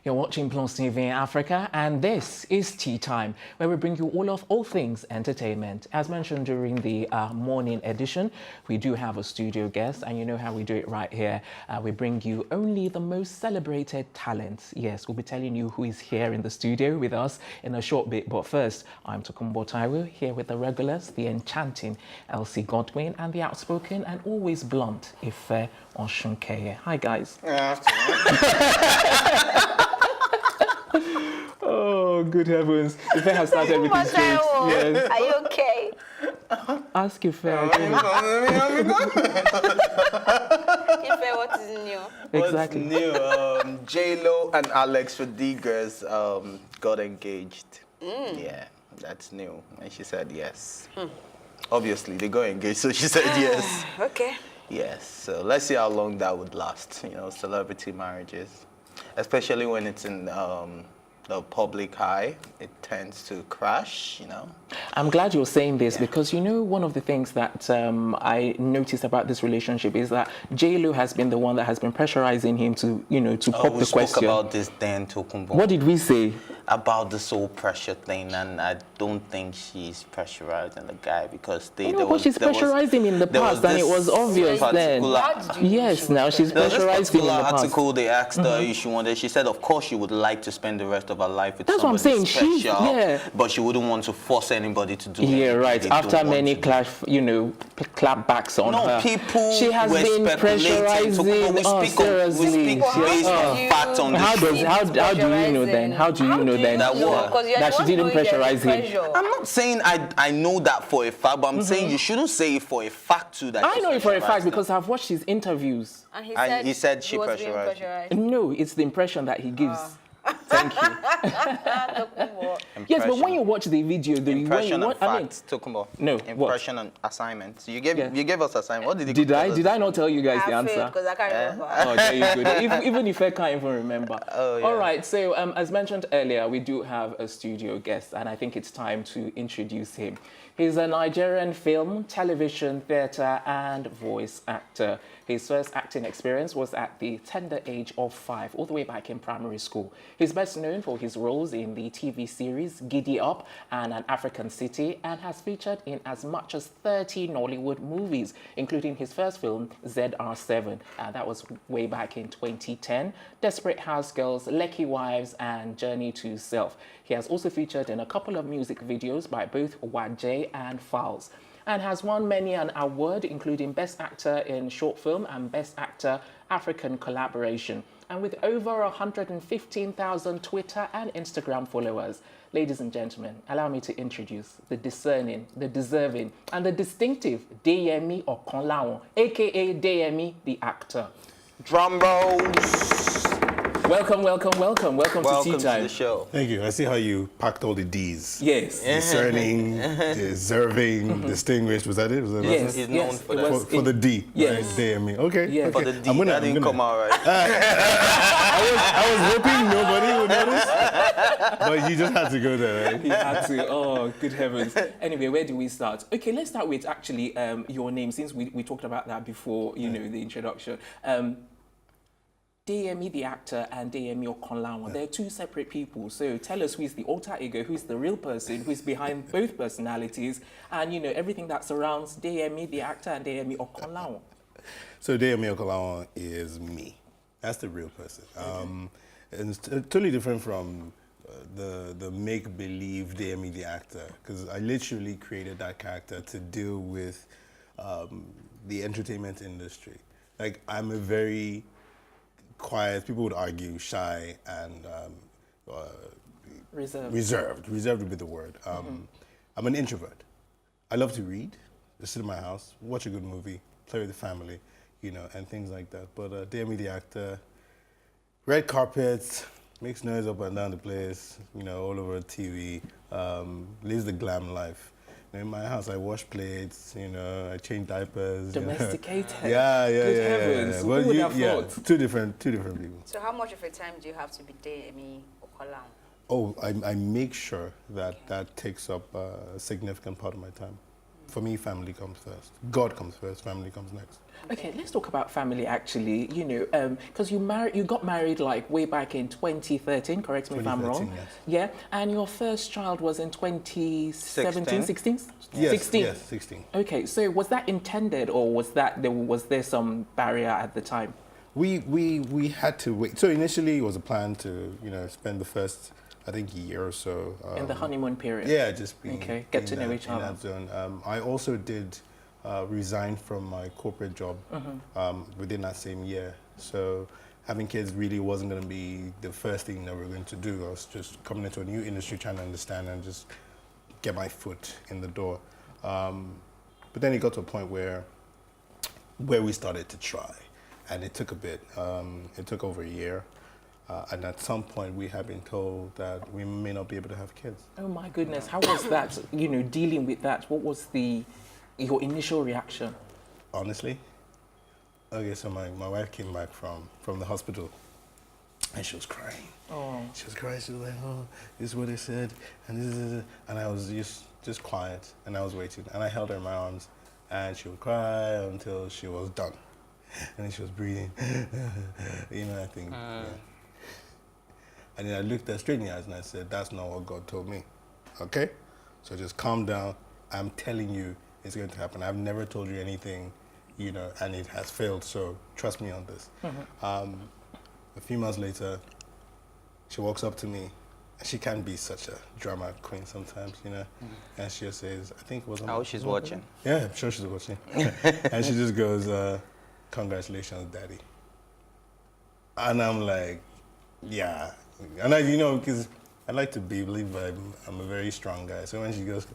You're watching Plus TV Africa, and this is Tea Time, where we bring you all things entertainment. As mentioned during the morning edition, we do have a studio guest, and you know how we do it right here. We bring you only the most celebrated talents. Yes, we'll be telling you who is here in the studio with us in a short bit. But first, I'm Tokunbo Taiwo, here with the regulars, the enchanting Elsie Godwin, and the outspoken and always blunt Ife Oshunkeye. Hi, guys. Oh, good heavens. Ife has started everything straight. Yes. Are you okay? Ask Ife. Ife, what is new? Exactly. What's new? J-Lo and Alex Rodriguez got engaged. Yeah, that's new. And she said yes. Obviously, they got engaged, so she said yes. Okay. Yes, so let's see how long that would last, you know, celebrity marriages. Especially when it's in the public eye, it tends to crash, you know. I'm glad you're saying this because, you know, one of the things that I noticed about this relationship is that J-Lo has been the one that has been pressurizing him to, you know, to pop the question. We spoke about this then, Tokunbo. What did we say? About this whole pressure thing, and I don't think she's pressurizing the guy because but she's pressurized him in the past, and it was obvious then. Yes, now she's pressurized him in the past. Article they asked her if she wanted. She said, of course, she would like to spend the rest of her life with That's what I'm saying. special, but she wouldn't want to force anybody to do it. Yeah, right. After many clapbacks on her, people she has been pressurizing. We speak based on fact on this. How do you know then? How do you know then that she didn't pressurize him? I'm not saying I know that for a fact, but I'm saying you shouldn't say it for a fact too. That I know it for a fact because I've watched his interviews. And he said she pressurized. No, it's the impression that he gives. Thank you. Yes, but when you watch the video, impression and I mean, no, impression and assignment. So you gave us assignment. What did you? Did I not tell you guys the answer? Because I can't remember. Oh, there you go. Even if I can't even remember. Oh, yeah. All right. So as mentioned earlier, we do have a studio guest, and I think it's time to introduce him. He's a Nigerian film, television, theatre, and voice actor. His first acting experience was at the tender age of 5, all the way back in primary school. He's best known for his roles in the TV series Giddy Up and An African City, and has featured in as much as 30 Nollywood movies, including his first film, ZR7. That was way back in 2010. Desperate Housegirls, Lekki Wives, and Journey to Self. He has also featured in a couple of music videos by both Wajay and Fowles, and has won many an award, including Best Actor in Short Film and Best Actor African Collaboration. And with over 115,000 Twitter and Instagram followers, ladies and gentlemen, allow me to introduce the discerning, the deserving, and the distinctive Deyemi Okonlawon, aka Deyemi the actor. Drum rolls. Welcome to Tea Time. To the show. Thank you. I see how you packed all the D's. Yes. Discerning, deserving, distinguished. Was that it? Was that Yes. He's known for that. For the D. Yes. Right? Deyemi. Okay. Yeah. Okay. For the D, that didn't come out right. I was hoping nobody would notice, but you just had to go there, right? He had to. Oh, good heavens. Anyway, where do we start? Okay, let's start with actually your name, since we talked about that before, you know, the introduction. Deyemi the actor and Deyemi Okonlawon, they're two separate people. So tell us who is the alter ego, who's the real person, who's behind both personalities, and, you know, everything that surrounds Deyemi the actor and Deyemi Okonlawon. So Deyemi Okonlawon is me. That's the real person. And it's totally different from the make-believe Deyemi the actor, because I literally created that character to deal with the entertainment industry. Like, I'm a very quiet, people would argue, shy and reserved. Reserved would be the word. I'm an introvert. I love to read, just sit in my house, watch a good movie, play with the family, you know, and things like that. But Deyemi the actor, red carpets, makes noise up and down the place, you know, all over TV, lives the glam life. In my house, I wash plates, you know, I change diapers. Domesticated. You know. Yeah. Good heavens. Well, who would have thought? Two different people. So how much of a time do you have to be Deyemi Okonlawon? Oh, I make sure that takes up a significant part of my time. for me, family comes first. God comes first, family comes next. Okay, let's talk about family actually, you know, because you got married like way back in 2013, correct me if I'm wrong. 2013, yes. Yeah, and your first child was in 2017, 16? Yes, 16? yes, 16. Okay, so was that intended or was there some barrier at the time? We had to wait. So initially it was a plan to, you know, spend the first, I think, year or so. In the honeymoon period? Yeah, just being, okay, get to being know each other. in that zone. I also did resign from my corporate job within that same year. So having kids really wasn't going to be the first thing that we were going to do. I was just coming into a new industry, trying to understand and just get my foot in the door. But then it got to a point where we started to try, and it took a bit. It took over a year. And at some point, we have been told that we may not be able to have kids. Oh my goodness, how was that, you know, dealing with that? What was your initial reaction? Honestly? Okay, so my wife came back from the hospital and she was crying. Oh. She was crying, she was like, oh, this is what they said, and this is it. And I was just quiet, and I was waiting. And I held her in my arms, and she would cry until she was done. And then she was breathing, you know, I think. Yeah. And then I looked her straight in the eyes and I said, that's not what God told me, okay? So just calm down. I'm telling you it's going to happen. I've never told you anything, you know, and it has failed, so trust me on this. A few months later, she walks up to me, and she can be such a drama queen sometimes, you know, and she just says, I think it was on Oh, she's watching. Yeah, I'm sure she's watching. And she just goes, congratulations, Daddy. And I'm like, yeah. And I, you know, because I like to believe I'm a very strong guy. So when she goes,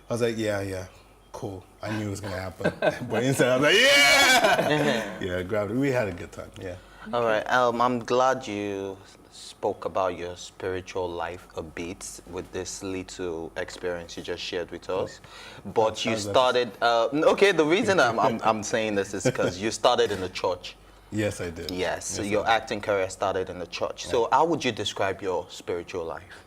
I was like, yeah, cool. I knew it was going to happen. But inside, I was like, yeah! Yeah, grabbed it. We had a good time, yeah. All right. I'm glad you spoke about your spiritual life a bit with this little experience you just shared with us. But you started. Okay. The reason I'm saying this is because you started in the church. Yes, I did. Yes. So your acting career started in the church. So how would you describe your spiritual life?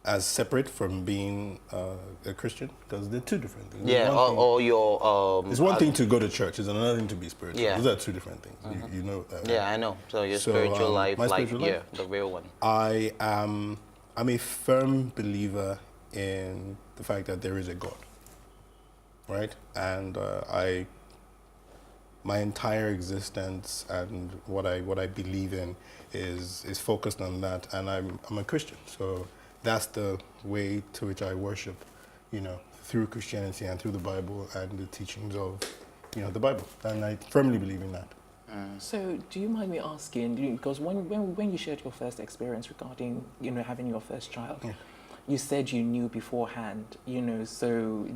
As separate from being a Christian, because they're two different things. Yeah, or your... it's one thing to go to church, it's another thing to be spiritual. Yeah. Those are two different things. You know that, right? Yeah, I know. So your spiritual life, my like, spiritual life? yeah, the real one. I'm a firm believer in the fact that there is a God, right? And my entire existence and what I believe in is focused on that, and I'm a Christian, so that's the way to which I worship, you know, through Christianity and through the Bible and the teachings of, you know, the Bible, and I firmly believe in that. So, do you mind me asking? Because when you shared your first experience regarding, you know, having your first child, you said you knew beforehand, you know. So,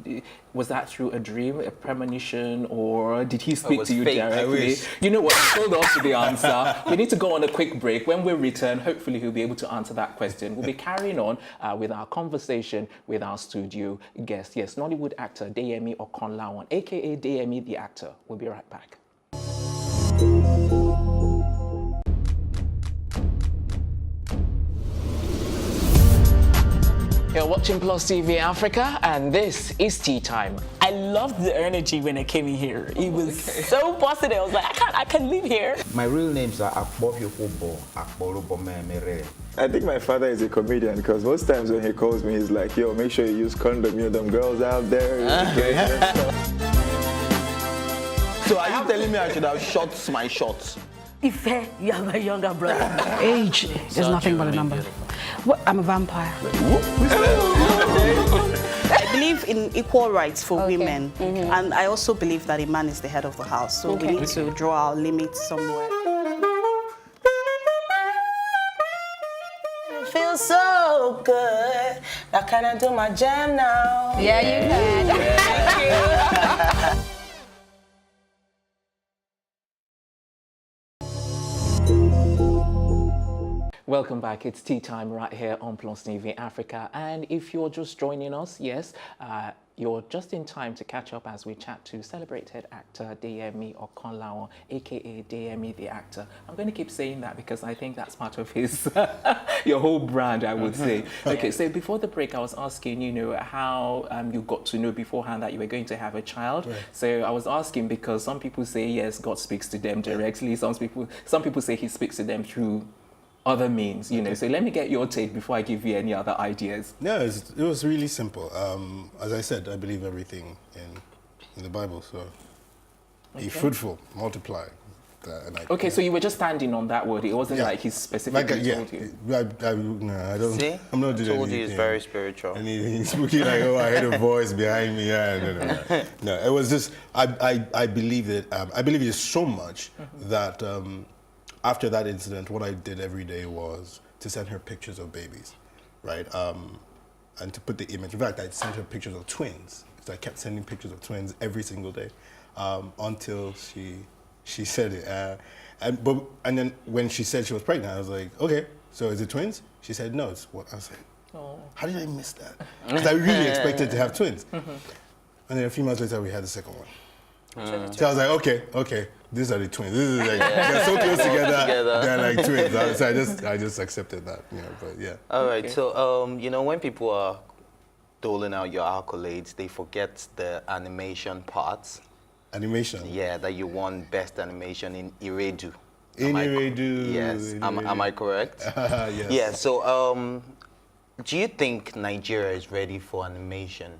was that through a dream, a premonition, or did he speak to you fake. directly? You know what? Hold on to the answer. We need to go on a quick break. When we return, hopefully he'll be able to answer that question. We'll be carrying on with our conversation with our studio guest. Yes, Nollywood actor Deyemi Okonlawon, aka Deyemi the actor. We'll be right back. You're watching Plus TV Africa, and this is Tea Time. I loved the energy when I came in here. It was so positive. I was like, I can live here. My real names are Akbofiofobo, Akborobomemere. I think my father is a comedian because most times when he calls me, he's like, yo, make sure you use condom, you know, them girls out there. So are you telling me I should have shot my shots? Ife, you are my younger brother. Age is nothing but a number. What? I'm a vampire. I believe in equal rights for women, and I also believe that a man is the head of the house, so we need to draw our limits somewhere. It feels so good. Now can I do my jam now? Yeah, you can. Welcome back. It's Tea Time right here on Plus TV Africa. And if you're just joining us, yes, you're just in time to catch up as we chat to celebrated actor Deyemi Okonlawon, aka Deyemi the actor. I'm going to keep saying that because I think that's part of his, your whole brand, I would say. Okay, so before the break, I was asking, you know, how you got to know beforehand that you were going to have a child. Right. So I was asking because some people say, yes, God speaks to them directly. Some people say he speaks to them through other means, you know. So let me get your take before I give you any other ideas. No, it was really simple. As I said, I believe everything in the Bible. So be fruitful, multiply. Okay, so you were just standing on that word. It wasn't like he specifically told you. I don't. See? I'm not doing anything. Told you it's very spiritual. Anything spooky like, oh, I heard a voice behind me. Yeah, no. It was just I believe it. I believe it so much that. After that incident, what I did every day was to send her pictures of babies, right? And to put the image. In fact, I sent her pictures of twins. So I kept sending pictures of twins every single day until she said it. And then when she said she was pregnant, I was like, okay, so is it twins? She said, no, it's what? I was like, how did I miss that? Because I really expected to have twins. And then a few months later, we had the second one. So I was like, okay, these are the twins. This is like, they're so close together, they're like twins. So I just accepted that, you know, but yeah. All right, so, you know, when people are doling out your accolades, they forget the animation parts. Animation? Yeah, that you won Best Animation in Iredu. Iredu. Yes, am I correct? Yes. Yeah, so do you think Nigeria is ready for animation?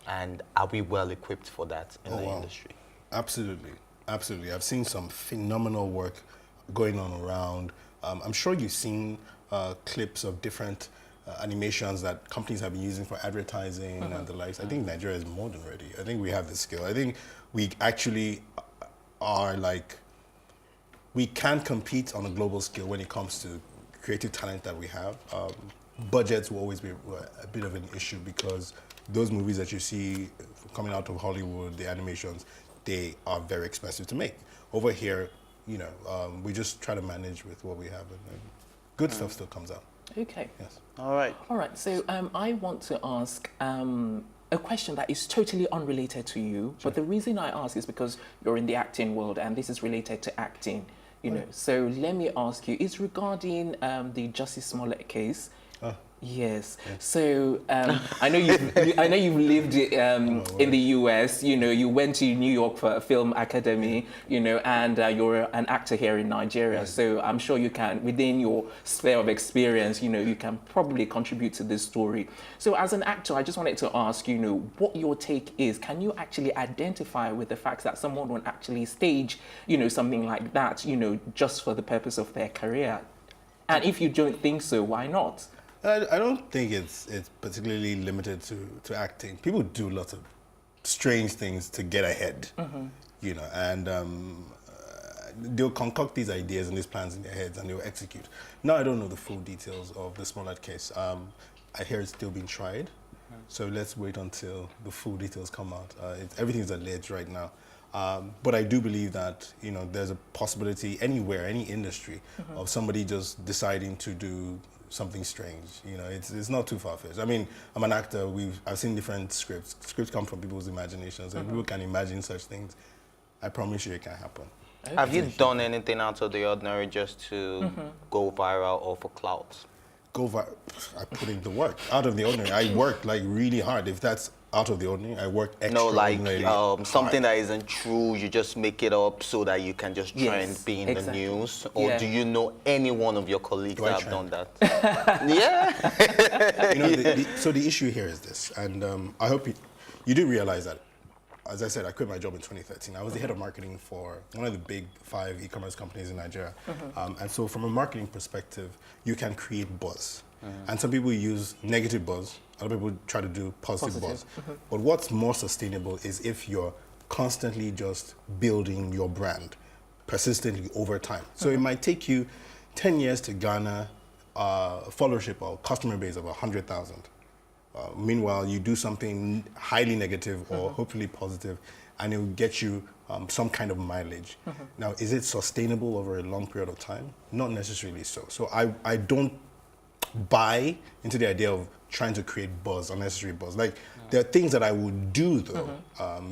And are we well equipped for that in the industry? Absolutely, absolutely. I've seen some phenomenal work going on around. I'm sure you've seen clips of different animations that companies have been using for advertising and the likes. I think Nigeria is more than ready. I think we have the skill. I think we actually are like, we can compete on a global scale when it comes to creative talent that we have. Budgets will always be a bit of an issue because those movies that you see coming out of Hollywood, the animations, they are very expensive to make. Over here, you know, we just try to manage with what we have, and good stuff still comes out. Okay. Yes. All right. All right. So I want to ask a question that is totally unrelated to you, but the reason I ask is because you're in the acting world, and this is related to acting. You know. So let me ask you. It's regarding the Justice Smollett case. Yes. So I know you've lived in the US. You know, you went to New York for a film academy. You know, and you're an actor here in Nigeria. Right. So I'm sure you can, within your sphere of experience, you know, you can probably contribute to this story. So as an actor, I just wanted to ask, you know, what your take is. Can you actually identify with the fact that someone would actually stage, you know, something like that, you know, just for the purpose of their career? And if you don't think so, why not? I don't think it's particularly limited to acting. People do lots of strange things to get ahead, you know, and they'll concoct these ideas and these plans in their heads and they'll execute. Now I don't know the full details of the Smollett case. I hear it's still being tried, so let's wait until the full details come out. Everything's alleged right now. But I do believe that, you know, there's a possibility anywhere, any industry, of somebody just deciding to do something strange. You know, it's not too far-fetched. I mean, I'm an actor. I've seen different scripts. Scripts come from people's imaginations, and people can imagine such things. I promise you, it can happen. Okay. Have you done anything out of the ordinary just to go viral or for clout? Go viral? I put in the work. Out of the ordinary. I work like really hard. If that's out of the ordinary, I work extraordinarily hard. Something that isn't true, you just make it up so that you can just trend, be in the news? Or do you know any one of your colleagues that have done that? Yeah. You know, so the issue here is this, and I hope you do realize that, as I said, I quit my job in 2013. I was the head of marketing for one of the big 5 e-commerce companies in Nigeria. And so from a marketing perspective, you can create buzz. And some people use negative buzz. Other people try to do positive buzz. But what's more sustainable is if you're constantly just building your brand persistently over time. So it might take you 10 years to garner followership or customer base of 100,000. Meanwhile, you do something highly negative or hopefully positive, and it will get you some kind of mileage. Now, is it sustainable over a long period of time? Not necessarily so. So I don't buy into the idea of trying to create buzz, unnecessary buzz. Like, there are things that I would do, though,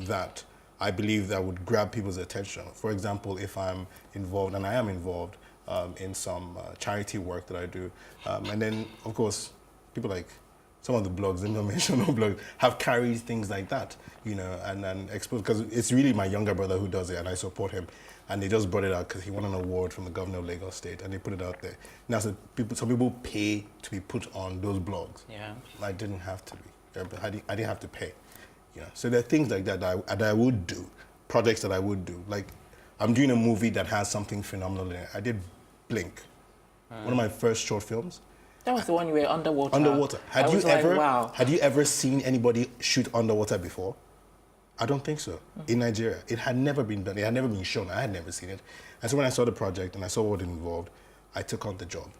that I believe that would grab people's attention. For example, if I'm involved, and I am involved, in some charity work that I do. And then, of course, people like some of the blogs, informational blogs, have carried things like that, you know, and expose, because it's really my younger brother who does it, and I support him. And they just brought it out because he won an award from the governor of Lagos State, and they put it out there. Now, some people pay to be put on those blogs. Yeah. I didn't have to be. I didn't have to pay. You know, so there are things like that that I would do, projects that I would do. Like, I'm doing a movie that has something phenomenal in it. I did Blink, one of my first short films. That was the one you were underwater. Underwater. Had Wow. you ever seen anybody shoot underwater before? I don't think so. In Nigeria, it had never been done. It had never been shown. I had never seen it. And so when I saw the project and I saw what it involved, I took on the job.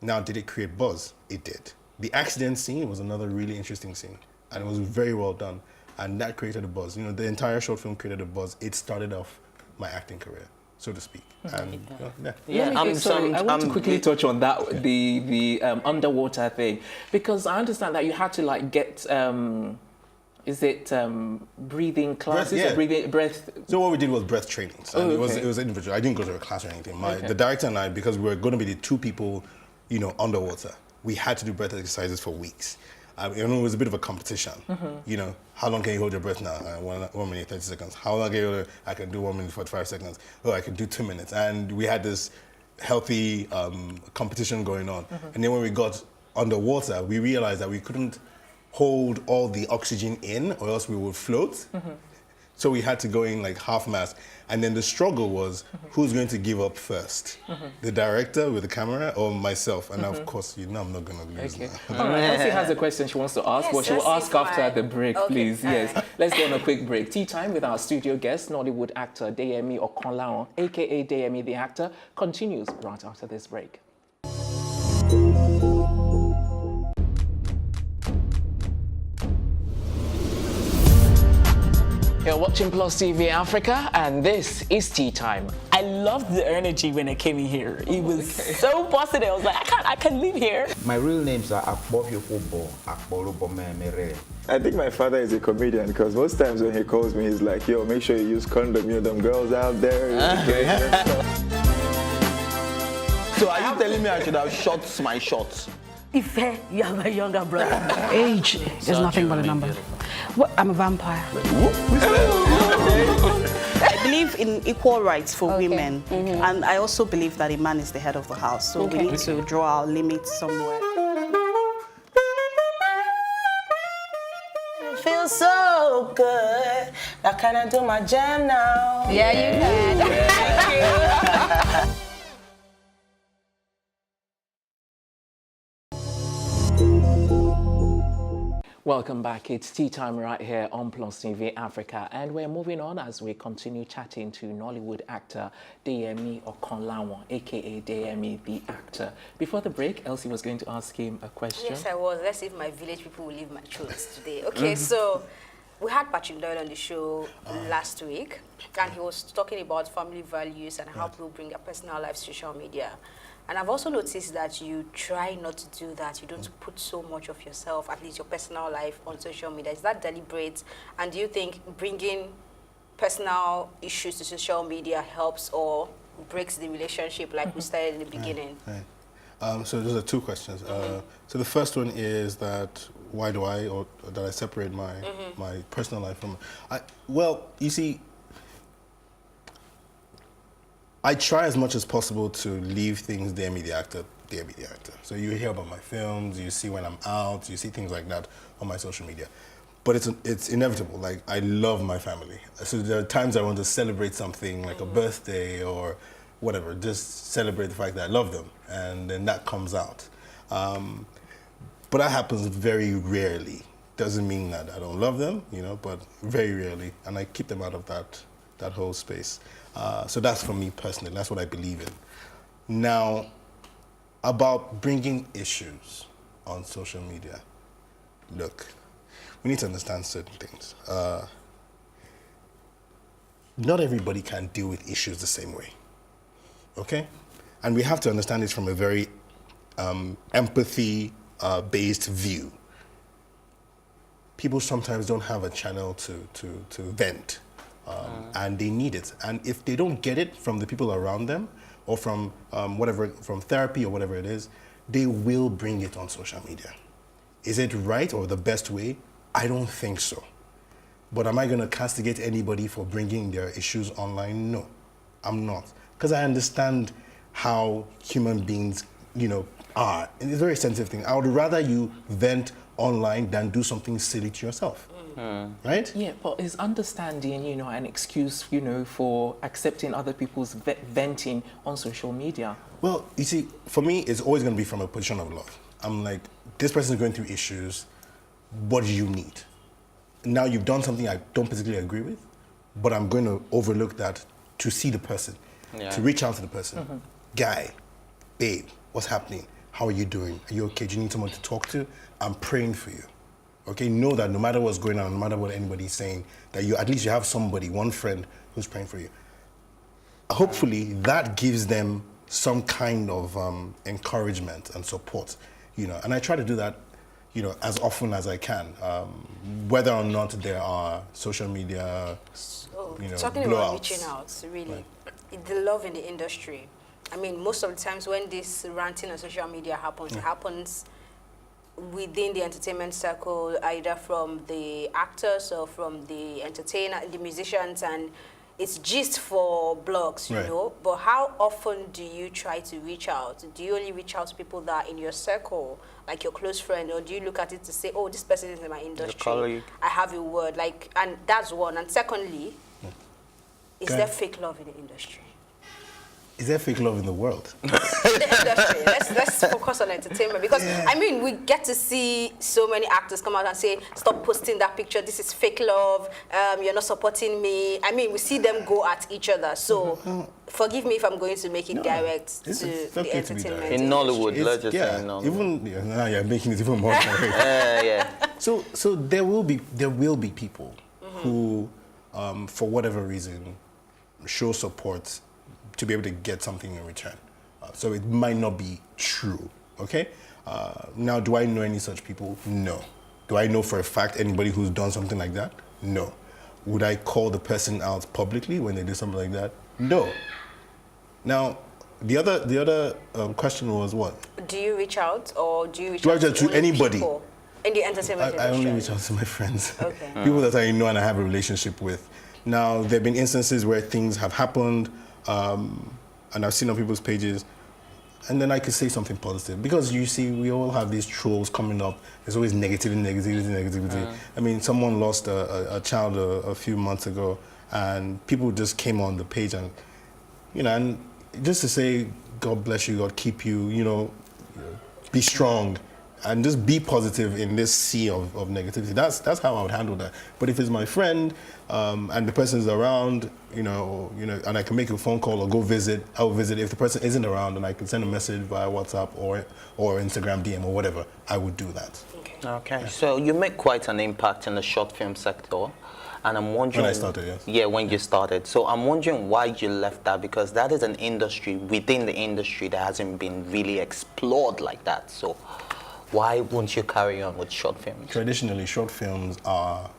Now, did it create buzz? It did. The accident scene was another really interesting scene, and it was very well done. And that created a buzz. You know, the entire short film created a buzz. It started off my acting career, so to speak. And I want to quickly touch on that, the underwater thing, because I understand that you had to like get, is it breathing classes? Breath, yeah. Or breath? So what we did was breath trainings. And Oh, it was individual. I didn't go to a class or anything. The director and I, because we were going to be the two people, you know, underwater, we had to do breath exercises for weeks. You know, it was a bit of a competition. You know, how long can you hold your breath now? 1 minute, 30 seconds. How long can you hold it? I can do 1 minute, 45 seconds. Oh, I can do 2 minutes. And we had this healthy competition going on. And then when we got underwater, we realized that we couldn't hold all the oxygen in, or else we would float. So we had to go in like half-mast. And then the struggle was, who's going to give up first? The director with the camera or myself? And of course, you know I'm not going to lose now. All right, Elsie has a question she wants to ask, Yes, but she will Elsie, ask after fine. the break, Okay, please. all Yes. right. Let's go on a quick break. Tea time with our studio guest, Nollywood actor Deyemi Okonlawon, a.k.a. Deyemi the actor, continues right after this break. You're watching Plus TV Africa, and this is Tea Time. I loved the energy when I came in here. It was so positive. I was like, I can't live here. My real names are Akbofiofobo, Akbolobomemere. I think my father is a comedian because most times when he calls me, he's like, yo, make sure you use condom, you know, them girls out there. So are you telling me I should have shot my shots? Ife, you are my younger brother. Age is nothing but a number. What? I'm a vampire. I believe in equal rights for women, and I also believe that a man is the head of the house, so we need to draw our limits somewhere. Feels so good. Now can I do my jam now? Yeah, you can. Welcome back. It's Tea Time right here on Plus TV Africa, and we're moving on as we continue chatting to Nollywood actor Deyemi Okonlawon, aka Deyemi the actor. Before the break, Elsie was going to ask him a question. Yes, I was. Let's see if my village people will leave my truths today. Okay, so we had Patrick Doyle on the show last week, and he was talking about family values and how people bring their personal lives to social media. And I've also noticed that you try not to do that. You don't put so much of yourself, at least your personal life, on social media. Is that deliberate? And do you think bringing personal issues to social media helps or breaks the relationship like we started in the beginning? So those are two questions. So the first one is that why do I, or that I separate my my personal life from, well, you see, I try as much as possible to leave things Deyemi the actor, Deyemi the actor. So you hear about my films, you see when I'm out, you see things like that on my social media. But it's inevitable. Like, I love my family. So there are times I want to celebrate something like a birthday or whatever, just celebrate the fact that I love them, and then that comes out. But that happens very rarely. Doesn't mean that I don't love them, you know, but very rarely, and I keep them out of that whole space. So that's for me personally, that's what I believe in. Now, about bringing issues on social media, look, we need to understand certain things. Not everybody can deal with issues the same way, okay? And we have to understand this from a very empathy-based view. people sometimes don't have a channel to vent, and they need it. And if they don't get it from the people around them, or from from therapy or whatever it is, they will bring it on social media. Is it right or the best way? I don't think so. But am I going to castigate anybody for bringing their issues online? No, I'm not. Because I understand how human beings, are. It's a very sensitive thing. I would rather you vent online than do something silly to yourself. Right? Yeah, but is understanding, an excuse, for accepting other people's venting on social media? Well, you see, for me, it's always going to be from a position of love. I'm like, this person is going through issues. What do you need? Now you've done something I don't particularly agree with, but I'm going to overlook that to see the person, to reach out to the person. Guy, babe, what's happening? How are you doing? Are you okay? Do you need someone to talk to? I'm praying for you. Okay, know that no matter what's going on, no matter what anybody's saying, that at least you have somebody, one friend who's praying for you. Hopefully that gives them some kind of encouragement and support, and I try to do that, as often as I can, whether or not there are social media, talking blowouts. about reaching out, really, the love in the industry. I mean, most of the times when this ranting on social media happens, it happens within the entertainment circle, either from the actors or from the entertainer, the musicians, and it's just for blogs, you know. But how often do you try to reach out? Do you only reach out to people that are in your circle, like your close friend, or do you look at it to say, oh, this person is in my industry, I have a word, and that's one. And secondly, is there fake love in the industry? Is there fake love in the world? The industry. Let's focus on entertainment, because I mean, we get to see so many actors come out and say, stop posting that picture, this is fake love, you're not supporting me. I mean, we see them go at each other. So forgive me if I'm going to make it direct to the entertainment in Nollywood. Let's just say in Nollywood. Even now you're making it even more direct. So there will be people who, for whatever reason, show support to be able to get something in return. So it might not be true, okay? Now, do I know any such people? No. Do I know for a fact anybody who's done something like that? No. Would I call the person out publicly when they do something like that? No. Now, the other question was what? Do you reach out, or do you reach out to anybody? People in the entertainment industry? I only reach out to my friends. Okay. People that I know and I have a relationship with. Now, there have been instances where things have happened, and I've seen on people's pages, and then I could say something positive. Because you see, we all have these trolls coming up. There's always negativity. I mean, someone lost a child a few months ago, and people just came on the page and, and just to say, God bless you, God keep you, be strong, and just be positive in this sea of negativity. That's how I would handle that. But if it's my friend, and the person's around, and I can make a phone call or go visit, I'll visit. If the person isn't around, and I can send a message via WhatsApp or Instagram DM or whatever, I would do that. Okay. So you make quite an impact in the short film sector, and I'm wondering. When I started, yes. Yeah, when you started. So I'm wondering why you left that, because that is an industry within the industry that hasn't been really explored like that. So why won't you carry on with short films? Traditionally, short films are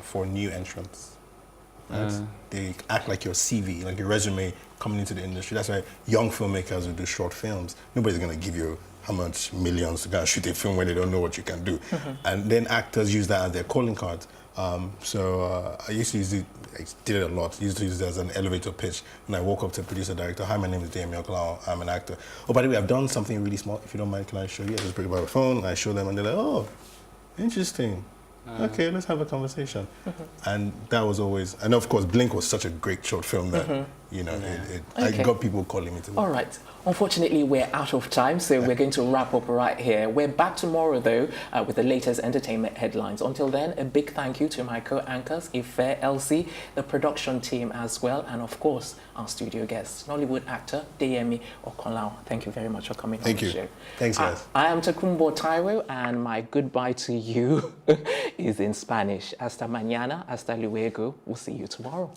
for new entrants. Right? They act like your CV, like your resume coming into the industry. That's why young filmmakers will do short films. Nobody's going to give you how much millions to go and shoot a film when they don't know what you can do. And then actors use that as their calling card. I used to use it, I did it a lot. I used to use it as an elevator pitch. When I walk up to producer, director, hi, my name is Deyemi Okonlawon, I'm an actor. Oh, by the way, I've done something really small. If you don't mind, can I show you? I just bring it by the phone, I show them, and they're like, oh, interesting. Okay, let's have a conversation. And that was always, and of course, Blink was such a great short film that, I got people calling me to work. All right. Unfortunately, we're out of time, so we're going to wrap up right here. We're back tomorrow, though, with the latest entertainment headlines. Until then, a big thank you to my co-anchors, Ife, Elsie, the production team as well, and of course, our studio guest, Nollywood actor Deyemi Okonlawon. Thank you very much for coming on the show. Thanks, guys. I am Takumbo Taiwo, and my goodbye to you is in Spanish. Hasta mañana, hasta luego. We'll see you tomorrow.